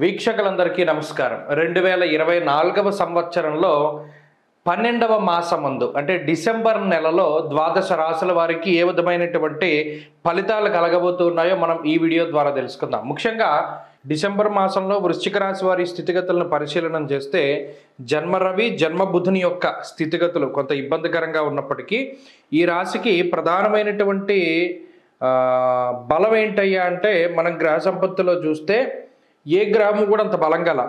వీక్షకులందరికీ నమస్కారం. 2024వ సంవత్సరంలో 12వ మాసమందు అంటే డిసెంబర్ నెలలో ద్వాదశ రాశుల వారికి ఏ విధమైనటువంటి ఫలితాలు కలగబోతున్నాయో మనం ఈ వీడియో ద్వారా తెలుసుకుందాం. ముఖ్యంగా డిసెంబర్ మాసంలో వృశ్చిక రాశి వారి స్థితిగతులను పరిశీలన చేస్తే జన్మరవి జన్మబుధుని యొక్క స్థితిగతులు కొంత ఇబ్బందికరంగా ఉన్నప్పటికీ ఈ రాశికి ప్రధానమైనటువంటి బలం ఏంటయ్యా అంటే మనం గ్రహ సంపత్తిలో చూస్తే ఏ గ్రహము కూడా అంత బలం గల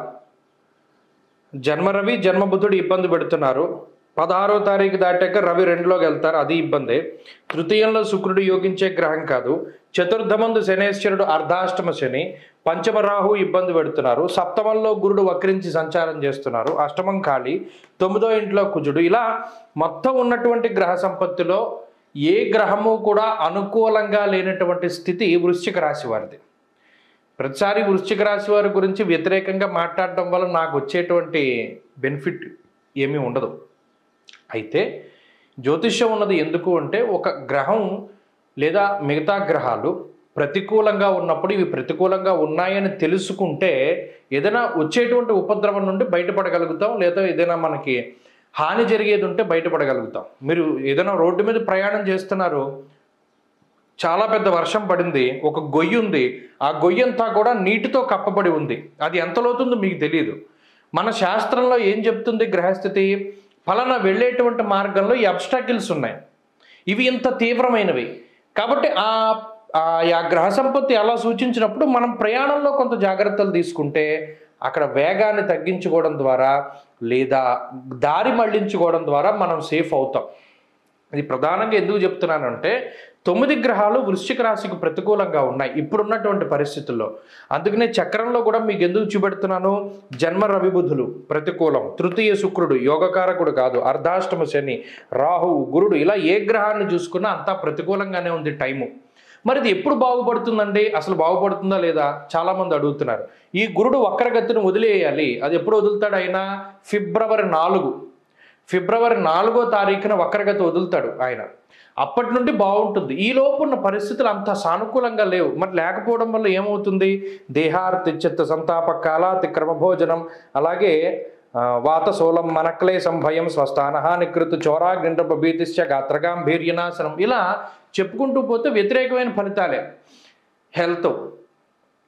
జన్మరవి జన్మబుధుడు ఇబ్బంది పెడుతున్నారు. 16వ తారీఖు దాటాక రవి 2లోకి వెళ్తారు, అది ఇబ్బంది. తృతీయంలో శుక్రుడు యోగించే గ్రహం కాదు. చతుర్థమందు శనేశ్వరుడు అర్ధాష్టమ శని, పంచమ రాహు ఇబ్బంది పెడుతున్నారు. సప్తమంలో గురుడు వక్రించి సంచారం చేస్తున్నారు. అష్టమం ఖాళీ, 9వ ఇంట్లో కుజుడు. ఇలా మొత్తం ఉన్నటువంటి గ్రహ సంపత్తిలో ఏ గ్రహము కూడా అనుకూలంగా లేనటువంటి స్థితి వృశ్చిక రాశి వారిది. ప్రతిసారి వృశ్చిక రాశి వారి గురించి వ్యతిరేకంగా మాట్లాడడం వల్ల నాకు వచ్చేటువంటి బెనిఫిట్ ఏమీ ఉండదు. అయితే జ్యోతిష్యం ఉన్నది ఎందుకు అంటే ఒక గ్రహం లేదా మిగతా గ్రహాలు ప్రతికూలంగా ఉన్నప్పుడు ఇవి ప్రతికూలంగా ఉన్నాయని తెలుసుకుంటే ఏదైనా వచ్చేటువంటి ఉపద్రవం నుండి బయటపడగలుగుతాం, లేదా ఏదైనా మనకి హాని జరిగేది ఉంటే బయటపడగలుగుతాం. మీరు ఏదైనా రోడ్డు మీద ప్రయాణం చేస్తున్నారు, చాలా పెద్ద వర్షం పడింది, ఒక గొయ్యి ఉంది, ఆ గొయ్యి అంతా కూడా నీటితో కప్పబడి ఉంది. అది ఎంత లోతుందో మీకు తెలియదు. మన శాస్త్రంలో ఏం చెప్తుంది గ్రహస్థితి? ఫలానా వెళ్ళేటువంటి మార్గంలో ఈ అబ్స్టాకిల్స్ ఉన్నాయి, ఇవి ఇంత తీవ్రమైనవి. కాబట్టి ఆ గ్రహ సంపత్తి అలా సూచించినప్పుడు మనం ప్రయాణంలో కొంత జాగ్రత్తలు తీసుకుంటే అక్కడ వేగాన్ని తగ్గించుకోవడం ద్వారా లేదా దారి మళ్లించుకోవడం ద్వారా మనం సేఫ్ అవుతాం. ఇది ప్రధానంగా ఎందుకు చెప్తున్నానంటే 9 గ్రహాలు వృశ్చిక రాశికి ప్రతికూలంగా ఉన్నాయి ఇప్పుడున్నటువంటి పరిస్థితుల్లో. అందుకనే చక్రంలో కూడా మీకు ఎందుకు చూపెడుతున్నాను, జన్మ రవి బుధులు ప్రతికూలం, తృతీయ శుక్రుడు యోగకారకుడు కాదు, అర్ధాష్టమ శని, రాహువు, గురుడు, ఇలా ఏ గ్రహాన్ని చూసుకున్నా అంతా ప్రతికూలంగానే ఉంది టైము. మరి ఇది ఎప్పుడు బాగుపడుతుందండి? అసలు బాగుపడుతుందా లేదా చాలామంది అడుగుతున్నారు. ఈ గురుడు వక్రగతిని వదిలేయాలి. అది ఎప్పుడు వదులుతాడు? ఆయన ఫిబ్రవరి 4వ తారీఖున వక్రగతి వదులుతాడు ఆయన. అప్పటి నుండి బాగుంటుంది. ఈ లోపు ఉన్న పరిస్థితులు అంత సానుకూలంగా లేవు. మరి లేకపోవడం వల్ల ఏమవుతుంది? దేహార్తి చిత్త సంతాప కాలాతిక్రమ భోజనం, అలాగే వాతశూలం మనక్లేశం భయం స్వస్థానహానికృత చోరాగ్నిండ్రప భీతిశ్చ గాత్రగాంభీర్యనాశనం, ఇలా చెప్పుకుంటూ పోతే వ్యతిరేకమైన ఫలితాలే. హెల్త్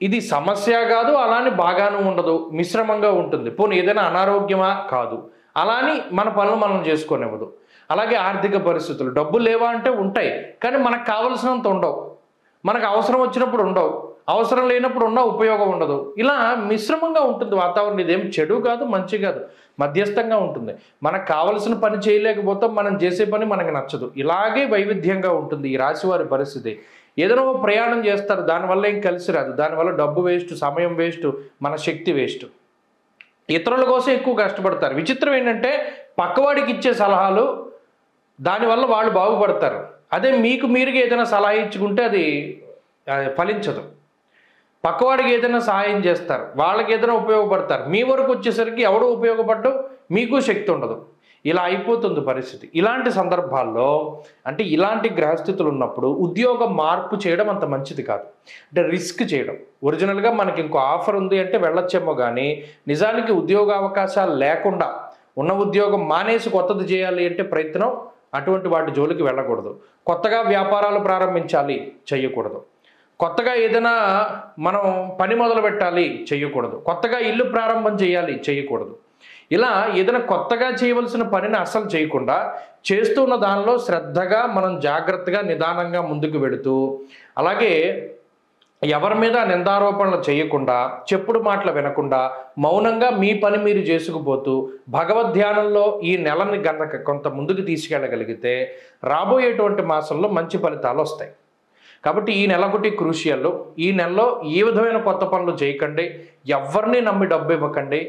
ఇది సమస్య కాదు, అలానే బాగాను ఉండదు, మిశ్రమంగా ఉంటుంది. పోనీ ఏదైనా అనారోగ్యమా? కాదు. అలాని మన పనులు మనం చేసుకోనివ్వదు. అలాగే ఆర్థిక పరిస్థితులు, డబ్బులు లేవా అంటే ఉంటాయి, కానీ మనకు కావలసినంత ఉండవు, మనకు అవసరం వచ్చినప్పుడు ఉండవు, అవసరం లేనప్పుడు ఉన్న ఉపయోగం ఉండదు. ఇలా మిశ్రమంగా ఉంటుంది వాతావరణం. ఇదేం చెడు కాదు, మంచి కాదు, మధ్యస్థంగా ఉంటుంది. మనకు కావలసిన పని చేయలేకపోతాం, మనం చేసే పని మనకు నచ్చదు. ఇలాగే వైవిధ్యంగా ఉంటుంది ఈ రాశి వారి పరిస్థితి. ఏదైనా ప్రయాణం చేస్తారు, దానివల్ల ఏం కలిసి రాదు, దానివల్ల డబ్బు వేస్ట్, సమయం వేస్ట్, మన శక్తి వేస్ట్. ఇతరుల కోసం ఎక్కువ కష్టపడతారు. విచిత్రం ఏంటంటే పక్కవాడికి ఇచ్చే సలహాలు, దానివల్ల వాళ్ళు బాగుపడతారు. అదే మీకు మీరుగా ఏదైనా సలహా ఇచ్చుకుంటే అది ఫలించదు. పక్కవాడికి ఏదైనా సహాయం చేస్తారు, వాళ్ళకి ఏదైనా ఉపయోగపడతారు, మీ వరకు వచ్చేసరికి ఎవడో ఉపయోగపడ్డం, మీకు శక్తి ఉండదు. ఇలా అయిపోతుంది పరిస్థితి. ఇలాంటి సందర్భాల్లో అంటే ఇలాంటి గ్రహస్థితులు ఉన్నప్పుడు ఉద్యోగం మార్పు చేయడం అంత మంచిది కాదు. అంటే రిస్క్ చేయడం. ఒరిజినల్గా మనకి ఇంకో ఆఫర్ ఉంది అంటే వెళ్ళొచ్చేమో, కానీ నిజానికి ఉద్యోగ అవకాశాలు లేకుండా ఉన్న ఉద్యోగం మానేసి కొత్తది చేయాలి అంటే ప్రయత్నం, అటువంటి వాటి జోలికి వెళ్ళకూడదు. కొత్తగా వ్యాపారాలు ప్రారంభించాలి, చేయకూడదు. కొత్తగా ఏదైనా మనం పని మొదలు పెట్టాలి, చేయకూడదు. కొత్తగా ఇల్లు ప్రారంభం చేయాలి, చేయకూడదు. ఇలా ఏదైనా కొత్తగా చేయవలసిన పనిని అస్సలు చేయకుండా చేస్తున్న దానిలో శ్రద్ధగా మనం జాగ్రత్తగా నిదానంగా ముందుకు వెళుతూ, అలాగే ఎవరి మీద నిందారోపణలు చేయకుండా, చెప్పుడు మాటలు వినకుండా మౌనంగా మీ పని మీరు చేసుకుపోతూ భగవద్ధ్యానంలో ఈ నెలని గనక కొంత ముందుకు తీసుకెళ్ళగలిగితే రాబోయేటువంటి మాసంలో మంచి ఫలితాలు వస్తాయి. కాబట్టి ఈ నెల ఒకటి క్రూషియల్. ఈ నెలలో ఏ విధమైన కొత్త పనులు చేయకండి, ఎవరిని నమ్మి డబ్బు ఇవ్వకండి,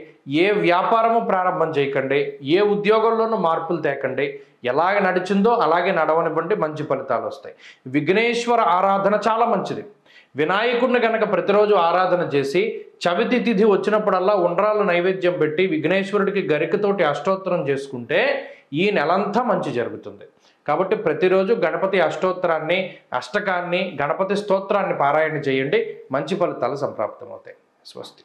ఏ వ్యాపారము ప్రారంభం చేయకండి, ఏ ఉద్యోగంలోనూ మార్పులు తేకండి. ఎలాగ నడిచిందో అలాగే నడవనివ్వండి, మంచి ఫలితాలు వస్తాయి. విఘ్నేశ్వర ఆరాధన చాలా మంచిది. వినాయకుడిని కనుక ప్రతిరోజు ఆరాధన చేసి చవితి తిథి వచ్చినప్పుడల్లా ఉండ్రాలు నైవేద్యం పెట్టి విఘ్నేశ్వరుడికి గరికతోటి అష్టోత్తరం చేసుకుంటే ఈ నెలంతా మంచి జరుగుతుంది. కాబట్టి ప్రతిరోజు గణపతి అష్టోత్తరాన్ని, అష్టకాన్ని, గణపతి స్తోత్రాన్ని పారాయణ చేయండి, మంచి ఫలితాలు సంప్రాప్తమవుతాయి. స్వస్తి.